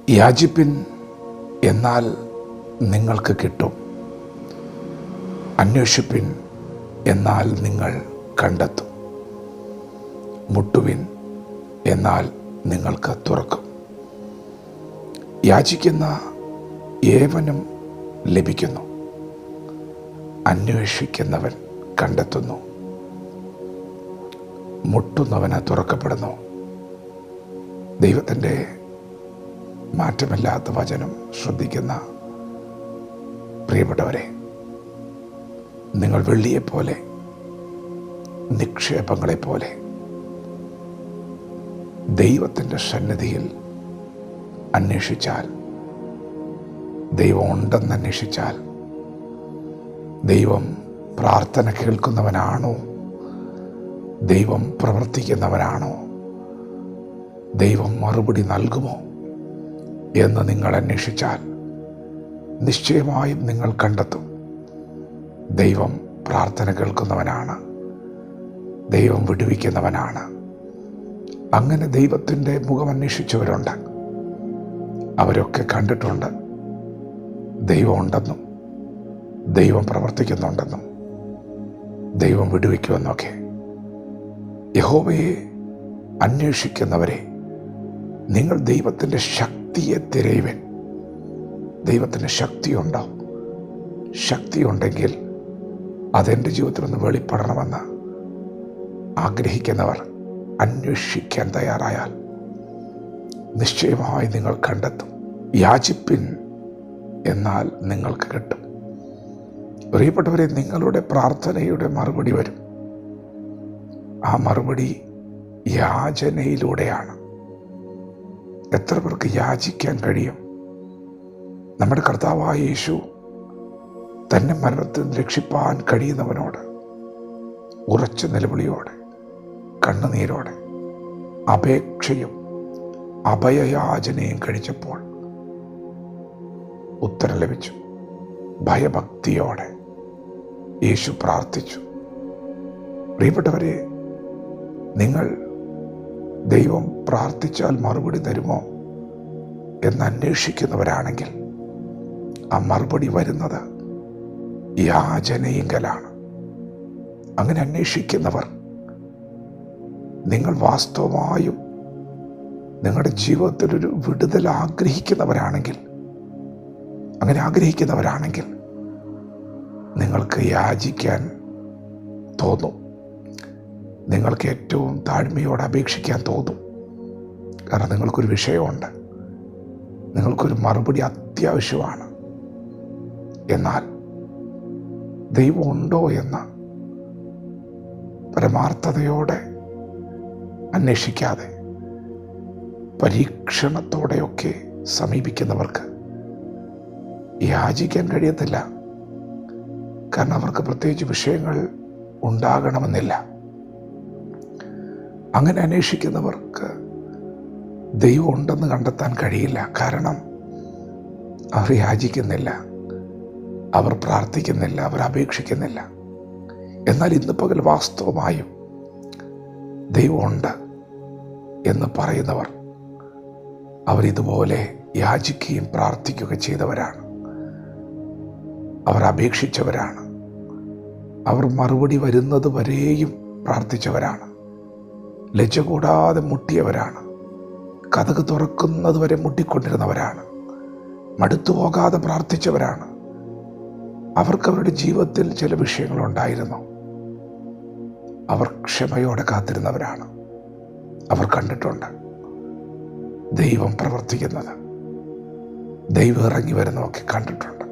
യാചിപ്പിൻ, എന്നാൽ നിങ്ങൾക്ക് കിട്ടും. അന്വേഷിപ്പിൻ, എന്നാൽ നിങ്ങൾ കണ്ടെത്തും. മുട്ടുവിൻ, എന്നാൽ നിങ്ങൾക്ക് തുറക്കും. യാചിക്കുന്ന ഏവനും ലഭിക്കുന്നു, അന്വേഷിക്കുന്നവൻ കണ്ടെത്തുന്നു, മുട്ടുന്നവന് തുറക്കപ്പെടുന്നു. ദൈവത്തിൻ്റെ മാറ്റമില്ലാത്ത വചനം ശ്രദ്ധിക്കുന്ന പ്രിയപ്പെട്ടവരെ, നിങ്ങൾ വെള്ളിയെപ്പോലെ, നിക്ഷേപങ്ങളെപ്പോലെ ദൈവത്തിൻ്റെ സന്നിധിയിൽ അന്വേഷിച്ചാൽ, ദൈവം ഉണ്ടെന്ന് അന്വേഷിച്ചാൽ, ദൈവം പ്രാർത്ഥന കേൾക്കുന്നവനാണോ, ദൈവം പ്രവർത്തിക്കുന്നവനാണോ, ദൈവം മറുപടി നൽകുമോ എന്ന് നിങ്ങൾ അന്വേഷിച്ചാൽ നിശ്ചയമായും നിങ്ങൾ കണ്ടെത്തും. ദൈവം പ്രാർത്ഥന കേൾക്കുന്നവനാണ്, ദൈവം വിടുവിക്കുന്നവനാണ്. അങ്ങനെ ദൈവത്തിൻ്റെ മുഖം അന്വേഷിച്ചവരുണ്ട്. അവരൊക്കെ കണ്ടിട്ടുണ്ട് ദൈവം ഉണ്ടെന്നും ദൈവം പ്രവർത്തിക്കുന്നുണ്ടെന്നും ദൈവം വിടുവിക്കുമെന്നൊക്കെ. യഹോവയെ അന്വേഷിക്കുന്നവരെ, നിങ്ങൾ ദൈവത്തിൻ്റെ ശക്തിയെ തിരയുവൻ. ദൈവത്തിന് ശക്തിയുണ്ടോ? ശക്തിയുണ്ടെങ്കിൽ അതെൻ്റെ ജീവിതത്തിലൊന്ന് വെളിപ്പെടണമെന്ന് ആഗ്രഹിക്കുന്നവർ അന്വേഷിക്കാൻ തയ്യാറായാൽ നിശ്ചയമായി നിങ്ങൾ കണ്ടെത്തും. യാചിപ്പിൻ, എന്നാൽ നിങ്ങൾക്ക് കിട്ടും. പ്രിയപ്പെട്ടവരെ, നിങ്ങളുടെ പ്രാർത്ഥനയുടെ മറുപടി വരും. ആ മറുപടി യാചനയിലൂടെയാണ്. എത്ര പേർക്ക് യാചിക്കാൻ കഴിയും? നമ്മുടെ കർത്താവായ യേശു തന്നെ മരണത്തിൽ രക്ഷിപ്പാൻ കഴിയുന്നവനോട് ഉറച്ച നിലവിളിയോടെ, കണ്ണുനീരോടെ, അപേക്ഷയും അഭയയാചനയും കഴിച്ചപ്പോൾ ഉത്തരം ലഭിച്ചു. ഭയഭക്തിയോടെ യേശു പ്രാർത്ഥിച്ചു. പ്രിയപ്പെട്ടവരെ, നിങ്ങൾ ദൈവം പ്രാർത്ഥിച്ചാൽ മറുപടി തരുമോ എന്ന് അന്വേഷിക്കുന്നവരാണെങ്കിൽ ആ മറുപടി വരുന്നത് യാചനയിങ്കലാണ്. അങ്ങനെ അന്വേഷിക്കുന്നവർ, നിങ്ങൾ വാസ്തവമായും നിങ്ങളുടെ ജീവിതത്തിലൊരു വിടുതൽ ആഗ്രഹിക്കുന്നവരാണെങ്കിൽ, അങ്ങനെ ആഗ്രഹിക്കുന്നവരാണെങ്കിൽ നിങ്ങൾക്ക് യാചിക്കാൻ തോന്നും. നിങ്ങൾക്ക് ഏറ്റവും താഴ്മയോടെ അപേക്ഷിക്കാൻ തോന്നും. കാരണം നിങ്ങൾക്കൊരു വിഷയമുണ്ട്, നിങ്ങൾക്കൊരു മറുപടി അത്യാവശ്യമാണ്. എന്നാൽ ദൈവം ഉണ്ടോ എന്ന് പരമാർത്ഥതയോടെ അന്വേഷിക്കാതെ പരീക്ഷണത്തോടെയൊക്കെ സമീപിക്കുന്നവർക്ക് യാചിക്കാൻ കഴിയത്തില്ല. കാരണം അവർക്ക് പ്രത്യേകിച്ച് വിഷയങ്ങൾ ഉണ്ടാകണമെന്നില്ല. അങ്ങനെ അന്വേഷിക്കുന്നവർക്ക് ദൈവം ഉണ്ടെന്ന് കണ്ടെത്താൻ കഴിയില്ല. കാരണം അവർ യാചിക്കുന്നില്ല, അവർ പ്രാർത്ഥിക്കുന്നില്ല, അവർ അപേക്ഷിക്കുന്നില്ല. എന്നാൽ ഇന്ന് പകൽ വാസ്തവമായും ദൈവമുണ്ട് എന്ന് പറയുന്നവർ, അവരിതുപോലെ യാചിക്കുകയും പ്രാർത്ഥിക്കുകയും ചെയ്തവരാണ്. അവർ അപേക്ഷിച്ചവരാണ്. അവർ മറുപടി വരുന്നത് വരെയും പ്രാർത്ഥിച്ചവരാണ്. ലജ്ജ കൂടാതെ മുട്ടിയവരാണ്. കതക് തുറക്കുന്നത് വരെ മുട്ടിക്കൊണ്ടിരുന്നവരാണ്. മടുത്തു പോകാതെ പ്രാർത്ഥിച്ചവരാണ്. അവർക്ക് അവരുടെ ജീവിതത്തിൽ ചില വിഷയങ്ങളുണ്ടായിരുന്നു. അവർ ക്ഷമയോടെ കാത്തിരുന്നവരാണ്. അവർ കണ്ടിട്ടുണ്ട് ദൈവം പ്രവർത്തിക്കുന്നത്, ദൈവം ഇറങ്ങി വരുന്നതൊക്കെ കണ്ടിട്ടുണ്ട്.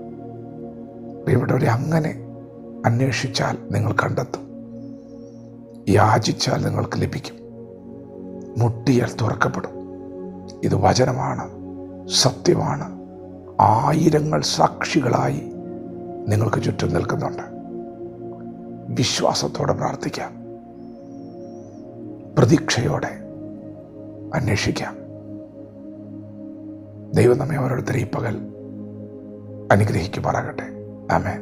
പ്രിയപ്പെട്ടവരെ, അങ്ങനെ അന്വേഷിച്ചാൽ നിങ്ങൾ കണ്ടെത്തും. യാചിച്ചാൽ നിങ്ങൾക്ക് ലഭിക്കും. മുട്ടിയാൽ തുറക്കപ്പെടും. ഇത് വചനമാണ്, സത്യമാണ്. ആയിരങ്ങൾ സാക്ഷികളായി നിങ്ങൾക്ക് ചുറ്റും നിൽക്കുന്നുണ്ട്. വിശ്വാസത്തോടെ പ്രാർത്ഥിക്കാം, പ്രതീക്ഷയോടെ അന്വേഷിക്കാം. ദൈവം നമ്മെ ഓരോരുത്തരെ ഈ പകൽ അനുഗ്രഹിക്കുമാറാകട്ടെ. ആമേൻ.